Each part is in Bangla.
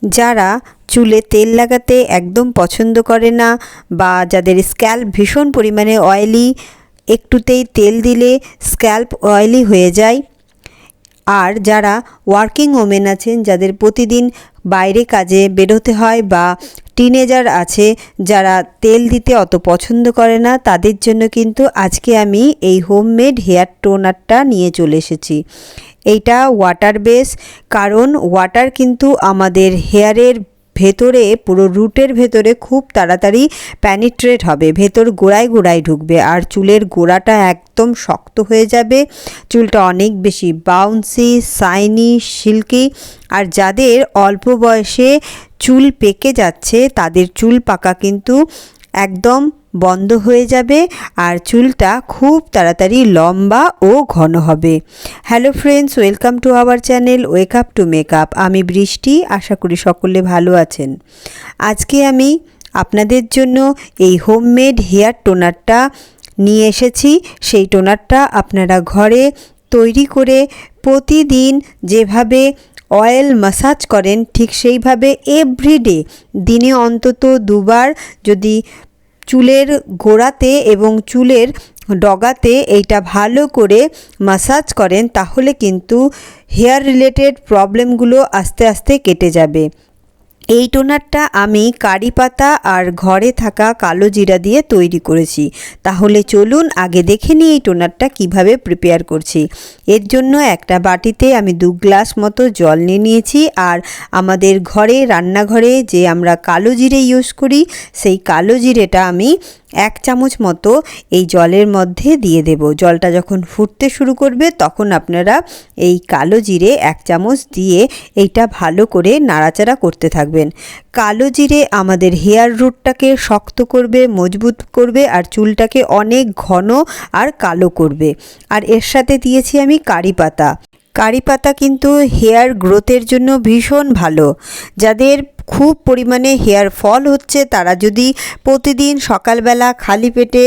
যারা চুলে তেল লাগাতে একদম পছন্দ করে না বা যাদের স্ক্যাল্প ভীষণ পরিমাণে অয়েলি, একটুতেই তেল দিলে স্ক্যাল্প অয়েলি হয়ে যায়, আর যারা ওয়ার্কিং ওমেন আছেন, যাদের প্রতিদিন বাইরে কাজে বেরোতে হয়, বা টিনেজার আছে যারা তেল দিতে অত পছন্দ করে না, তাদের জন্য কিন্তু আজকে আমি এই হোমমেড হেয়ার টোনারটা নিয়ে চলে এসেছি। এইটা ওয়াটার বেস, কারণ ওয়াটার কিন্তু আমাদের হেয়ারের ভেতরে, পুরো রুটের ভেতরে খুব তাড়াতাড়ি প্যানিট্রেট হবে, ভেতর গোড়ায় গোড়ায় ঢুকবে, আর চুলের গোড়াটা একদম শক্ত হয়ে যাবে, চুলটা অনেক বেশি বাউন্সি, শাইনি, সিল্কি। আর যাদের অল্প বয়সে চুল পেকে যাচ্ছে, তাদের চুল পাকা কিন্তু একদম বন্ধ হয়ে যাবে, আর চুলটা খুব তাড়াতাড়ি লম্বা ও ঘন হবে। Hello friends, welcome to our channel wake up to makeup. আমি বৃষ্টি, আশা করি সকলে ভালো আছেন। আজকে আমি আপনাদের জন্য এই হোমমেড হেয়ার টোনারটা নিয়ে এসেছি। সেই টোনারটা আপনারা ঘরে তৈরি করে প্রতিদিন যেভাবে অয়েল ম্যাসাজ করেন, ঠিক সেইভাবে এভরিডে, দিনে অন্তত দুবার যদি চুলের গোড়াতে এবং চুলের ডগাতে এইটা ভালো করে ম্যাসাজ করেন, তাহলে কিন্তু হেয়ার রিলেটেড প্রবলেমগুলো আস্তে আস্তে কেটে যাবে। এই টোনারটা আমি কারি পাতা আর ঘরে থাকা কালো জিরা দিয়ে তৈরি করেছি। তাহলে চলুন আগে দেখে নিই এই টোনারটা কিভাবে প্রিপেয়ার করছি। এর জন্য একটা বাটিতে আমি 2 গ্লাস মতো জল নিয়ে নিয়েছি, আর আমাদের ঘরে রান্নাঘরে যে আমরা কালো জিরে ইউজ করি, সেই কালো জিরেটা আমি 1 চামচ মতো এই জলের মধ্যে দিয়ে দেব। জলটা যখন ফুটতে শুরু করবে, তখন আপনারা এই কালো জিরে 1 চামচ দিয়ে এইটা ভালো করে নাড়াচাড়া করতে থাকবেন। কালো জিরে আমাদের হেয়ার রুটটাকে শক্ত করবে, মজবুত করবে, আর চুলটাকে অনেক ঘন আর কালো করবে। আর এর সাথে দিয়েছি আমি কারি পাতা। কারি পাতা কিন্তু হেয়ার গ্রোথের জন্য ভীষণ ভালো। যাদের খুব পরিমাণে হেয়ার ফল হচ্ছে, তারা যদি প্রতিদিন সকালবেলা খালি পেটে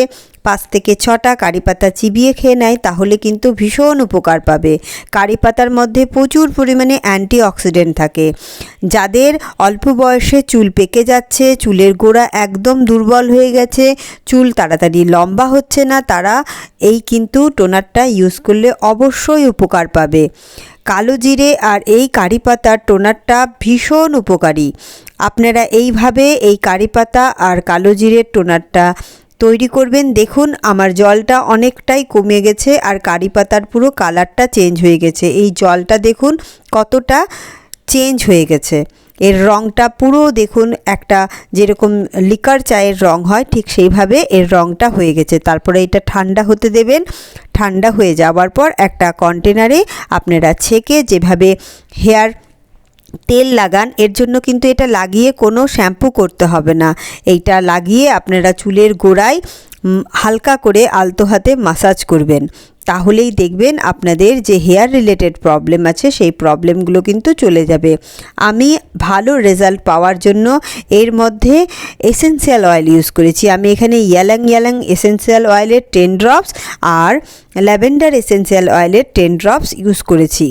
5 থেকে 6টা কারি পাতা চিবিয়ে খেয়ে নেয়, তাহলে কিন্তু ভীষণ উপকার পাবে। কারি পাতার মধ্যে প্রচুর পরিমাণে অ্যান্টিঅক্সিডেন্ট থাকে। যাদের অল্প বয়সে চুল পেকে যাচ্ছে, চুলের গোড়া একদম দুর্বল হয়ে গেছে, চুল তাড়াতাড়ি লম্বা হচ্ছে না, তারা এই কিন্তু টোনারটা ইউজ করলে অবশ্যই উপকার পাবে। কালো জিরে আর এই কারি পাতার টোনারটা ভীষণ উপকারী। আপনারা এইভাবে এই কারি পাতা আর কালো জিরের টোনারটা তৈরি করবেন। দেখুন আমার জলটা অনেকটাই কমে গেছে, আর কারি পাতার পুরো কালারটা চেঞ্জ হয়ে গেছে। এই জলটা দেখুন কতটা চেঞ্জ হয়ে গেছে, এর রঙটা পুরো দেখুন, একটা যেরকম লিকার চায়ের রং হয়, ঠিক সেইভাবে এর রঙটা হয়ে গেছে। তারপরে এটা ঠান্ডা হতে দেবেন। ঠান্ডা হয়ে যাওয়ার পর একটা কন্টেনারে আপনারা ছেঁকে, যেভাবে হেয়ার তেল লাগান, এর জন্য কিন্তু এটা লাগিয়ে কোনো শ্যাম্পু করতে হবে না। এইটা লাগিয়ে আপনারা চুলের গোড়ায় হালকা করে আলতো হাতে ম্যাসাজ করবেন। তাহলেই দেখবেন আপনাদের যে হেয়ার রিলেটেড প্রবলেম আছে, সেই প্রবলেমগুলো কিন্তু চলে যাবে। আমি ভালো রেজাল্ট পাওয়ার জন্য এর মধ্যে এসেন্সিয়াল অয়েল ইউজ করেছি। আমি এখানে ইয়ালাং ইয়ালাং এসেন্সিয়াল অয়েলের 10 ড্রপস আর ল্যাভেন্ডার এসেন্সিয়াল অয়েলের 10 ড্রপস ইউজ করেছি।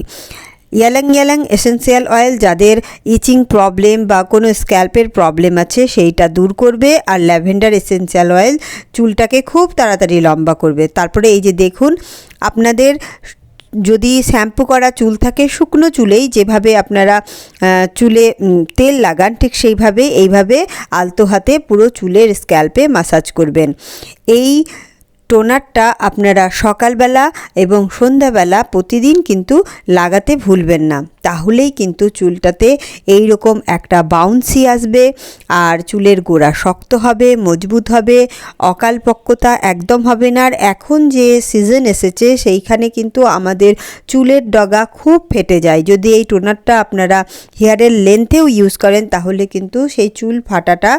ইয়ালাং ইয়ালাং এসেন্সিয়াল অয়েল যাদের ইচিং প্রবলেম বা কোনো স্ক্যাল্পের প্রবলেম আছে, সেইটা দূর করবে, আর ল্যাভেন্ডার এসেন্সিয়াল অয়েল চুলটাকে খুব তাড়াতাড়ি লম্বা করবে। তারপরে এই যে দেখুন, আপনাদের যদি শ্যাম্পু করা চুল থাকে, শুকনো চুলেই যেভাবে আপনারা চুলে তেল লাগান, ঠিক সেইভাবে এইভাবে আলতো হাতে পুরো চুলের স্ক্যাল্পে ম্যাসাজ করবেন। এই টোনারটা আপনারা সকালবেলা এবং সন্ধ্যাবেলা প্রতিদিন কিন্তু লাগাতে ভুলবেন না। তাহলেই কিন্তু চুলটাতে এই রকম একটা বাউন্সি আসবে, আর চুলের গোড়া শক্ত হবে, মজবুত হবে, অকালপক্কতা একদম হবে না। আর এখন যে সিজন এসেছে, সেইখানে কিন্তু আমাদের চুলের ডগা খুব ফেটে যায়। যদি এই টোনারটা আপনারা হেয়ারের লেন্থেও ইউজ করেন, তাহলে কিন্তু সেই চুল ফাটাটা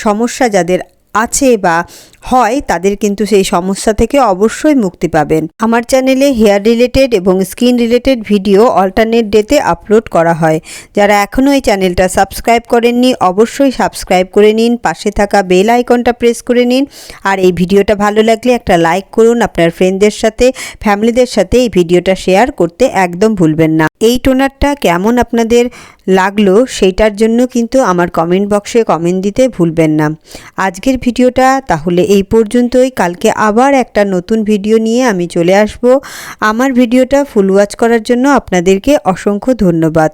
সমস্যা যাদের আছে বা হয় তাদের কিন্তু সেই সমস্যা থেকে অবশ্যই মুক্তি পাবেন। আমার চ্যানেলে হেয়ার রিলেটেড এবং স্কিন রিলেটেড ভিডিও অল্টারনেট ডেতে আপলোড করা হয়। যারা এখনও এই চ্যানেলটা সাবস্ক্রাইব করেননি অবশ্যই সাবস্ক্রাইব করে নিন, পাশে থাকা বেল আইকনটা প্রেস করে নিন। আর এই ভিডিওটা ভালো লাগলে একটা লাইক করুন, আপনার ফ্রেন্ডদের সাথে ফ্যামিলিদের সাথে এই ভিডিওটা শেয়ার করতে একদম ভুলবেন না। এই টোনারটা কেমন আপনাদের লাগলো সেইটার জন্য কিন্তু আমার কমেন্ট বক্সে কমেন্ট দিতে ভুলবেন না। আজকের ভিডিওটা তাহলে এই পর্যন্তই। কালকে আবার একটা নতুন ভিডিও নিয়ে আমি চলে আসব। আমার ভিডিওটা ফুল ওয়াচ করার জন্য আপনাদেরকে অসংখ্য ধন্যবাদ।